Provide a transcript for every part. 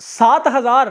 7,000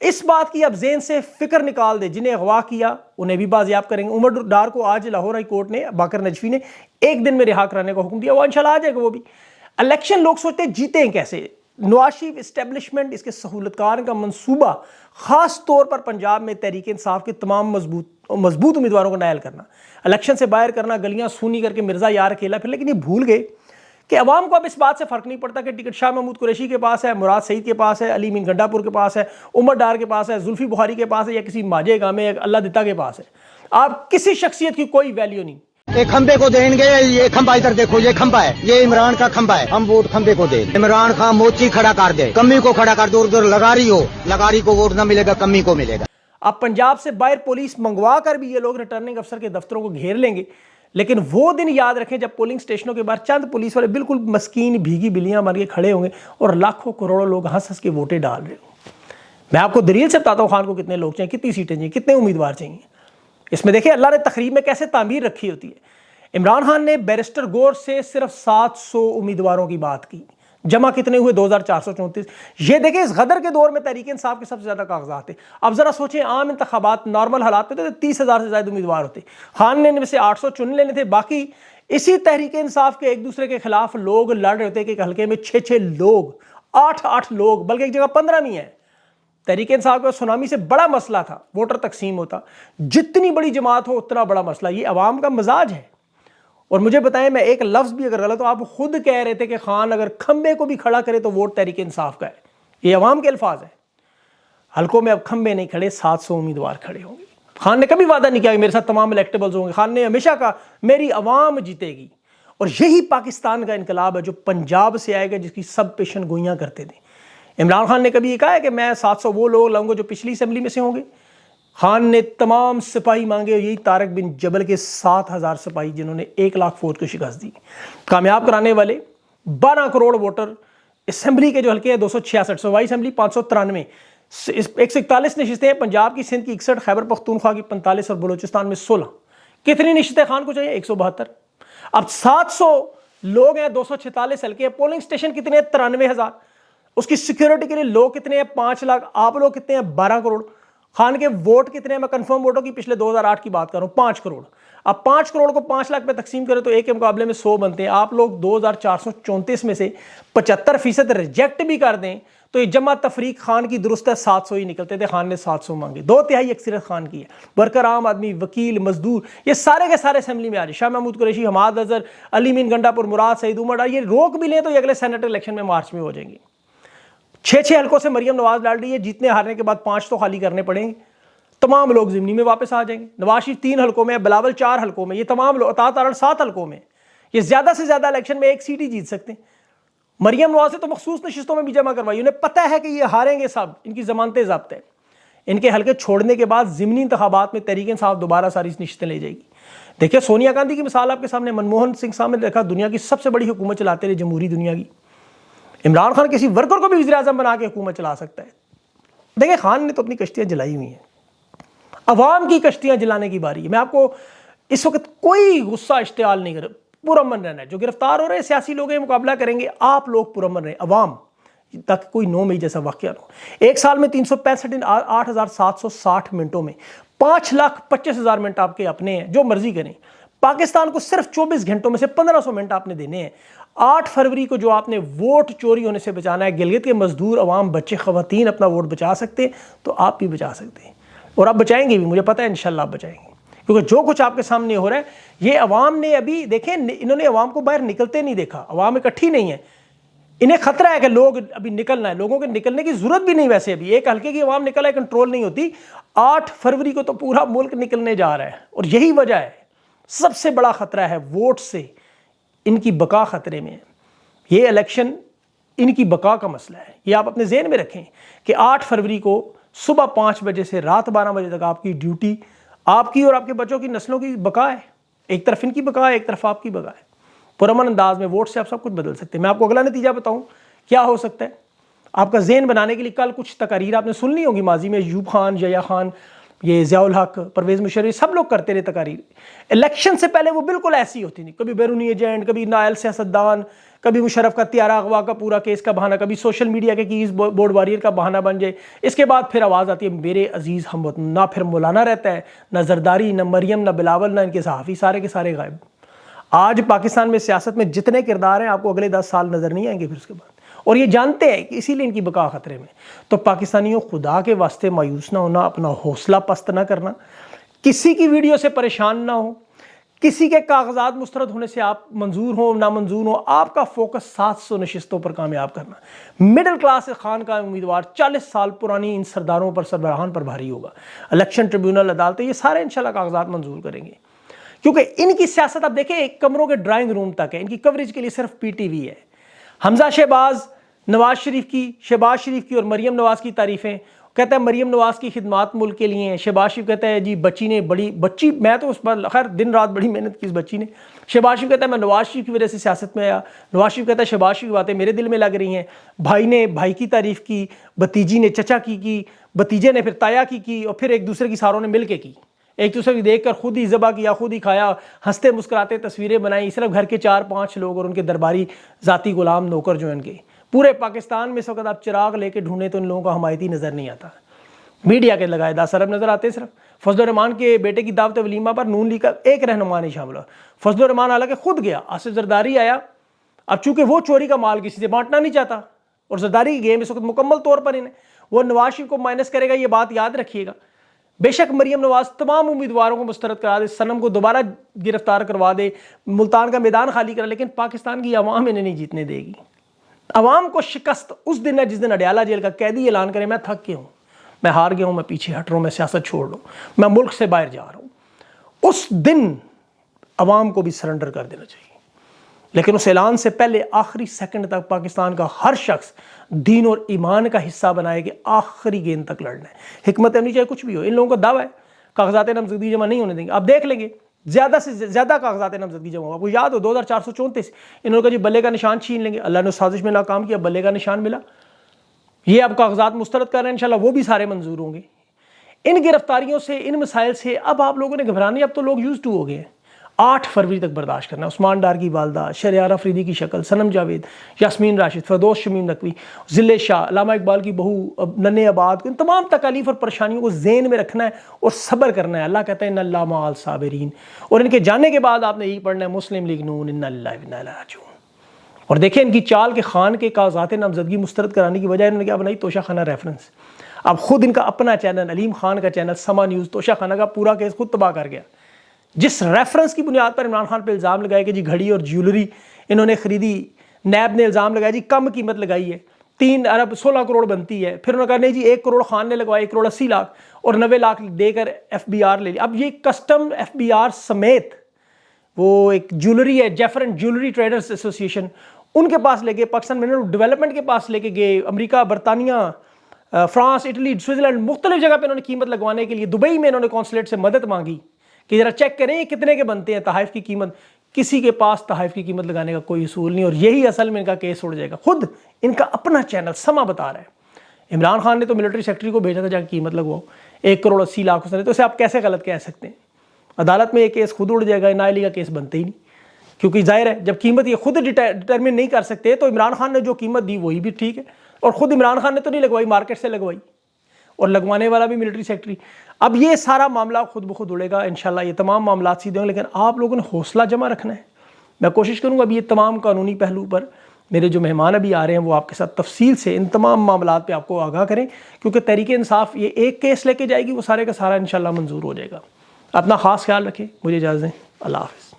اس بات کی اب ذہن سے فکر نکال دے، جنہیں اغوا کیا انہیں بھی بازیاب کریں گے۔ عمر ڈار کو آج لاہور ہائی کورٹ نے، باقر نجفی نے 1 دن میں رہا کرانے کا حکم دیا، وہ انشاءاللہ آ جائے گا وہ بھی۔ الیکشن لوگ سوچتے ہیں جیتے ہیں کیسے؟ نواز شریف اسٹیبلشمنٹ، اس کے سہولتکار کا منصوبہ خاص طور پر پنجاب میں تحریک انصاف کے تمام مضبوط امیدواروں کو نائل کرنا، الیکشن سے باہر کرنا، گلیاں سونی کر کے مرزا یار اکیلا پھر۔ لیکن یہ بھول گئے کہ عوام کو اب اس بات سے فرق نہیں پڑتا کہ ٹکٹ شاہ محمود قریشی کے پاس ہے، مراد سعید کے پاس ہے، علی امین گنڈا پور کے پاس ہے، عمر ڈار کے پاس ہے، زلفی بخاری کے پاس ہے، یا کسی ماجے گامے اللہ دتا کے پاس ہے۔ آپ کسی شخصیت کی کوئی ویلیو نہیں۔ ایک کھمبے کو دیں گے، یہ کھمبا ادھر دیکھو، یہ کھمبا ہے، یہ عمران کا کھمبا ہے، ہم ووٹ کھمبے کو دیں۔ عمران خان موچی کھڑا کر دے، کمی کو کھڑا کر دے، ادھر لگاری کو ووٹ نہ ملے گا، کمی کو ملے گا۔ اب پنجاب سے باہر پولیس منگوا کر بھی یہ لوگ ریٹرننگ افسر کے دفتروں کو گھیر لیں گے، لیکن وہ دن یاد رکھیں جب پولنگ سٹیشنوں کے باہر چند پولیس والے بالکل مسکین بھیگی بلیاں مار کے کھڑے ہوں گے اور لاکھوں کروڑوں لوگ ہنس ہنس کے ووٹیں ڈال رہے ہوں۔ میں آپ کو دلیل سے بتاتا ہوں خان کو کتنے لوگ چاہیے، کتنی سیٹیں چاہیے، کتنے امیدوار چاہیے۔ اس میں دیکھیں اللہ نے تقریب میں کیسے تعمیر رکھی ہوتی ہے۔ عمران خان نے بیرسٹر گور سے صرف 700 امیدواروں کی بات کی، جمع کتنے ہوئے؟ 2434۔ یہ دیکھیں اس غدر کے دور میں تحریک انصاف کے سب سے زیادہ کاغذات تھے۔ اب ذرا سوچیں عام انتخابات نارمل حالات میں تو 30,000 سے زائد امیدوار ہوتے، خان نے ان میں سے 800 چن لینے تھے، باقی اسی تحریک انصاف کے ایک دوسرے کے خلاف لوگ لڑ رہے ہوتے کہ ایک حلقے میں 6 لوگ، 8 لوگ، بلکہ ایک جگہ 15 نہیں ہے۔ تحریک انصاف کا سونامی سے بڑا مسئلہ تھا ووٹر تقسیم ہوتا، جتنی بڑی جماعت ہو اتنا بڑا مسئلہ، یہ عوام کا مزاج ہے۔ اور مجھے بتائیں میں ایک لفظ بھی اگر غلط ہو، آپ خود کہہ رہے تھے کہ خان اگر کھمبے کو بھی کھڑا کرے تو ووٹ تحریک انصاف کا ہے، یہ عوام کے الفاظ ہیں۔ حلقوں میں اب کھمبے نہیں کھڑے، 700 امیدوار کھڑے ہوں گے۔ خان نے کبھی وعدہ نہیں کیا کہ میرے ساتھ تمام الیکٹیبلز ہوں گے، خان نے ہمیشہ کہا میری عوام جیتے گی، اور یہی پاکستان کا انقلاب ہے جو پنجاب سے آئے گا، جس کی سب پیشن گوئیاں کرتے تھے۔ عمران خان نے کبھی یہ کہا ہے کہ میں 700 وہ لوگ لاؤں گا جو پچھلی اسمبلی میں سے ہوں گے؟ خان نے تمام سپاہی مانگے، یہی طارق بن جبل کے 7,000 سپاہی جنہوں نے 1 لاکھ فوج کو شکست دی، کامیاب کرانے والے 12 کروڑ ووٹر۔ اسمبلی کے جو حلقے ہیں 266، صوبائی اسمبلی 593، 141 نشستیں ہیں پنجاب کی، سندھ کی 61، خیبر پختونخوا کی 45 اور بلوچستان میں 16۔ کتنی نشستیں خان کو چاہیے؟ 172۔ اب 700 لوگ ہیں، 246 حلقے ہیں، پولنگ سٹیشن کتنے ہیں؟ 93,000۔ اس کی سیکیورٹی کے لیے لوگ کتنے ہیں؟ 5 لاکھ۔ آپ لوگ کتنے ہیں؟ 12 کروڑ۔ خان کے ووٹ کتنے ہیں؟ میں کنفرم ووٹوں کی پچھلے 2008 کی بات کر رہا ہوں، 5 کروڑ۔ اب 5 کروڑ کو 5 لاکھ پہ تقسیم کرے تو ایک کے مقابلے میں 100 بنتے ہیں۔ آپ لوگ 2434 میں سے 75% ریجیکٹ بھی کر دیں تو یہ جمع تفریق خان کی درست ہے، 700 ہی نکلتے تھے، خان نے 700 مانگے، 2/3 اکثریت خان کی ہے۔ ورکر، عام آدمی، وکیل، مزدور، یہ سارے کے سارے اسمبلی میں آ جائے، شاہ محمود قریشی، حماد اظہر، علی امین گنڈا پور، مراد سعید، عمر ڈار، یہ روک بھی لیں تو یہ اگلے سینٹ الیکشن میں مارچ میں ہو جائیں گے۔ 6 حلقوں سے مریم نواز لڑ رہی ہے، جیتنے ہارنے کے بعد 5 تو خالی کرنے پڑیں گے، تمام لوگ ضمنی میں واپس آ جائیں گے۔ نواز شریف 3 حلقوں میں، بلاول 4 حلقوں میں، یہ تمام لوگ، عطا تارڑ 7 حلقوں میں، یہ زیادہ سے زیادہ الیکشن میں 1 سیٹ ہی جیت سکتے ہیں۔ مریم نواز سے تو مخصوص نشستوں میں بھی جمع کروائی، انہیں پتہ ہے کہ یہ ہاریں گے سب، ان کی ضمانتیں ضبط ہیں۔ ان کے حلقے چھوڑنے کے بعد ضمنی انتخابات میں تحریک انصاف دوبارہ ساری نشستیں لے جائے گی۔ دیکھیں سونیا گاندھی کی مثال آپ کے سامنے، منموہن سنگھ سامنے رکھا، دنیا کی سب سے بڑی حکومت چلاتے رہے، جمہوری دنیا کی۔ عمران خان کسی ورکر کو بھی وزیر اعظم بنا کے حکومت چلا سکتا ہے۔ دیکھیں خان نے تو اپنی کشتیاں جلائی ہوئی ہیں، عوام کی کشتیاں جلانے کی باری ہے۔ میں آپ کو اس وقت کوئی غصہ اشتعال نہیں کر، پرامن رہنا ہے۔ جو گرفتار ہو رہے ہیں سیاسی لوگ ہیں، مقابلہ کریں گے، آپ لوگ پرامن رہیں، عوام، تاکہ کوئی 9 مئی جیسا واقعہ نہ ہو۔ 1 سال میں 365 دن، 8,760 منٹوں میں 5,25,000 منٹ آپ کے اپنے ہیں، جو مرضی کریں۔ پاکستان کو صرف 24 گھنٹوں میں سے 1500 منٹ آپ نے دینے ہیں۔ 8 فروری کو جو آپ نے ووٹ چوری ہونے سے بچانا ہے، گلگت کے مزدور، عوام، بچے، خواتین اپنا ووٹ بچا سکتے ہیں تو آپ بھی بچا سکتے ہیں، اور آپ بچائیں گے بھی، مجھے پتہ ہے انشاءاللہ آپ بچائیں گے، کیونکہ جو کچھ آپ کے سامنے ہو رہا ہے یہ عوام نے ابھی دیکھیں، انہوں نے عوام کو باہر نکلتے نہیں دیکھا، عوام اکٹھی نہیں ہے، انہیں خطرہ ہے کہ لوگ ابھی نکلنا ہے، لوگوں کے نکلنے کی ضرورت بھی نہیں، ویسے ابھی ایک حلقے کی عوام نکل ہے، کنٹرول نہیں ہوتی۔ 8 فروری کو تو پورا ملک نکلنے جا رہا ہے، اور یہی وجہ ہے، سب سے بڑا خطرہ ہے ووٹ سے، ان کی بقا خطرے میں ہے۔ یہ الیکشن ان کی بقا کا مسئلہ ہے، یہ آپ اپنے ذہن میں رکھیں کہ 8 فروری کو صبح 5 بجے سے رات 12 بجے تک آپ کی ڈیوٹی، آپ کی اور آپ کے بچوں کی نسلوں کی بقا ہے۔ ایک طرف ان کی بقا ہے، ایک طرف آپ کی بقا ہے۔ پرامن انداز میں ووٹ سے آپ سب کچھ بدل سکتے ہیں۔ میں آپ کو اگلا نتیجہ بتاؤں کیا ہو سکتا ہے آپ کا ذہن بنانے کے لیے۔ کل کچھ تقاریر آپ نے سن لی ہوگی ماضی میں، ایوب خان، یحییٰ خان، یہ ضیاء الحق، پرویز مشرف، سب لوگ کرتے رہے تقاریر. الیکشن سے پہلے وہ بالکل ایسی ہوتی نہیں، کبھی بیرونی ایجنٹ، کبھی نائل سیاستدان، کبھی مشرف کا طیارہ اغوا کا پورا کیس کا بہانہ، کبھی سوشل میڈیا کے کیس بورڈ وارئر کا بہانہ بن جائے. اس کے بعد پھر آواز آتی ہے میرے عزیز ہم وطن، نہ پھر مولانا رہتا ہے، نہ زرداری، نہ مریم، نہ بلاول، نہ ان کے صحافی، سارے کے سارے غائب. آج پاکستان میں سیاست میں جتنے کردار ہیں آپ کو اگلے 10 سال نظر نہیں آئیں گے پھر اس کے بعد، اور یہ جانتے ہیں کہ اسی لیے ان کی بقا خطرے میں. تو پاکستانیوں خدا کے واسطے مایوس نہ ہونا، اپنا حوصلہ پست نہ کرنا، کسی کی ویڈیو سے پریشان نہ ہو، کسی کے کاغذات مسترد ہونے سے آپ منظور ہوں نامنظور ہوں، آپ کا فوکس 700 نشستوں پر کامیاب کرنا. مڈل کلاس خان کا امیدوار 40 سال پرانی ان سرداروں پر، سربراہان پر بھاری ہوگا. الیکشن ٹریبیونل، عدالتیں، یہ سارے انشاءاللہ کاغذات منظور کریں گے، کیونکہ ان کی سیاست آپ دیکھیں ایک کمروں کے ڈرائنگ روم تک ہے. ان کی کوریج کے لیے صرف پی ٹی وی ہے. حمزہ شہباز نواز شریف کی، شہباز شریف کی اور مریم نواز کی تعریفیں، کہتا ہے مریم نواز کی خدمات ملک کے لیے ہیں. شہباز شریف کہتا ہے جی بچی نے بچی، میں تو اس پر خیر دن رات بڑی محنت کی اس بچی نے. شہباز شریف کہتا ہے میں نواز شریف کی وجہ سے سیاست میں آیا. نواز شریف کہتا ہے شہباز شریف کی باتیں میرے دل میں لگ رہی ہیں. بھائی نے بھائی کی تعریف کی، بھتیجی نے چچا کی، بھتیجے نے پھر تایا کی، اور پھر ایک دوسرے کی ساروں نے مل کے کی. ایک دوسرے کی دیکھ کر خود ہی ذبح کیا، خود ہی کھایا، ہنستے مسکراتے تصویریں بنائی. صرف گھر کے 4-5 لوگ اور ان کے درباری ذاتی غلام نوکر جو ان کے. پورے پاکستان میں اس وقت آپ چراغ لے کے ڈھونڈیں تو ان لوگوں کا حمایتی نظر نہیں آتا. میڈیا کے لگائے 10 ارب نظر آتے ہیں صرف. فضل الرحمان کے بیٹے کی دعوت ولیمہ پر نون لیگ کا ایک رہنما نہیں شامل ہوا. فضل الرحمان حالانکہ خود گیا، آصف زرداری آیا. اب چونکہ وہ چوری کا مال کسی سے بانٹنا نہیں چاہتا اور زرداری کی گیم اس وقت مکمل طور پر انہیں وہ نواز شریف کو مائنس کرے گا، یہ بات یاد رکھیے گا. بے شک مریم نواز تمام امیدواروں کو مسترد کرا دے، صنم کو دوبارہ گرفتار کروا دے، ملتان کا میدان خالی کرا، لیکن پاکستان کی عوام انہیں نہیں جیتنے دے گی. عوام کو شکست اس دن ہے جس دن اڈیالہ جیل کا قیدی اعلان کرے میں تھک گیا ہوں، میں ہار گیا ہوں، میں پیچھے ہٹ رہا ہوں، میں سیاست چھوڑ رہا ہوں، میں ملک سے باہر جا رہا ہوں. اس دن عوام کو بھی سرنڈر کر دینا چاہیے. لیکن اس اعلان سے پہلے آخری سیکنڈ تک پاکستان کا ہر شخص دین اور ایمان کا حصہ بنائے کہ آخری گیند تک لڑنا ہے. حکمت عملی چاہے کچھ بھی ہو. ان لوگوں کا دعویٰ ہے کاغذات نامزدگی جمع نہیں ہونے دیں گے. آپ دیکھ لیں گے زیادہ سے زیادہ کاغذات نامزدگی جمع ہوا. آپ کو یاد ہو 2434 انہوں نے کہا جی بلے کا نشان چھین لیں گے. اللہ نے سازش میں ناکام کیا، بلے کا نشان ملا. یہ اب کاغذات مسترد کر رہے ہیں، انشاءاللہ وہ بھی سارے منظور ہوں گے. ان گرفتاریوں سے، ان مسائل سے اب آپ لوگوں نے گھبرانے، اب تو لوگ یوز ٹو ہو گئے ہیں. 8 فروری تک برداشت کرنا. عثمان ڈار کی والدہ، شہریار افریدی کی شکل، صنم جاوید، یاسمین راشد، فردوس شمیم نقوی، ذل شاہ، علامہ اقبال کی بہو ننھے آباد کو، ان تمام تکالیف اور پریشانیوں کو ذہن میں رکھنا ہے اور صبر کرنا ہے. اللہ کہتا ہے ان اللہ مع الصابرین. اور ان کے جانے کے بعد آپ نے یہی پڑھنا ہے مسلم لیگ نون ان اللہ و انا الیہ راجعون. اور دیکھیں ان کی چال کے خان کے کاغذات نامزدگی مسترد کرانے کی وجہ انہوں نے کیا بنائی؟ توشہ خانہ ریفرنس. اب خود ان کا اپنا چینل، علیم خان کا چینل سما نیوز، توشہ خانہ کا پورا کیس خود تباہ کر گیا. جس ریفرنس کی بنیاد پر عمران خان پہ الزام لگائے کہ جی گھڑی اور جیولری انہوں نے خریدی، نیب نے الزام لگایا جی کم قیمت لگائی ہے، 3 ارب 16 کروڑ بنتی ہے. پھر انہوں نے کہا نہیں جی 1 کروڑ خان نے لگوایا، 1 کروڑ 80 لاکھ اور 90 لاکھ دے کر ایف بی آر لے لی. اب یہ کسٹم ایف بی آر سمیت وہ ایک جیولری ہے، جیفر اینڈ جیولری ٹریڈرز ایسوسی ایشن، ان کے پاس لے گئے، پاکستان منرل ڈیولپمنٹ کے پاس لے کے گئے، امریکہ، برطانیہ، فرانس، اٹلی، سوئٹزرلینڈ، مختلف جگہ پہ انہوں نے قیمت لگوانے کے لیے دبئی میں انہوں نے کونسلیٹ سے مدد مانگی کہ ذرا چیک کریں یہ کتنے کے بنتے ہیں تحائف کی قیمت. کسی کے پاس تحائف کی قیمت لگانے کا کوئی اصول نہیں، اور یہی اصل میں ان کا کیس اڑ جائے گا. خود ان کا اپنا چینل سما بتا رہا ہے عمران خان نے تو ملٹری سیکٹری کو بھیجا تھا جا کے قیمت لگواؤ 1 کروڑ 80 لاکھ اس نے، تو اسے آپ کیسے غلط کہہ سکتے ہیں؟ عدالت میں یہ کیس خود اڑ جائے گا، ان علی کا کیس بنتے ہی نہیں. کیونکہ ظاہر ہے جب قیمت یہ خود ڈٹرمن نہیں کر سکتے تو عمران خان نے جو قیمت دی وہی بھی ٹھیک ہے. اور خود عمران خان نے تو نہیں لگوائی، مارکیٹ سے لگوائی، اور لگوانے والا بھی ملٹری سیکٹری. اب یہ سارا معاملہ خود بخود اڑے گا انشاءاللہ. یہ تمام معاملات سیدھے ہوں گے، لیکن آپ لوگوں نے حوصلہ جمع رکھنا ہے. میں کوشش کروں گا ابھی یہ تمام قانونی پہلو پر میرے جو مہمان ابھی آ رہے ہیں وہ آپ کے ساتھ تفصیل سے ان تمام معاملات پہ آپ کو آگاہ کریں، کیونکہ تحریک انصاف یہ ایک کیس لے کے جائے گی، وہ سارے کا سارا انشاءاللہ منظور ہو جائے گا. اپنا خاص خیال رکھیں. مجھے اجازت دیں. اللہ حافظ.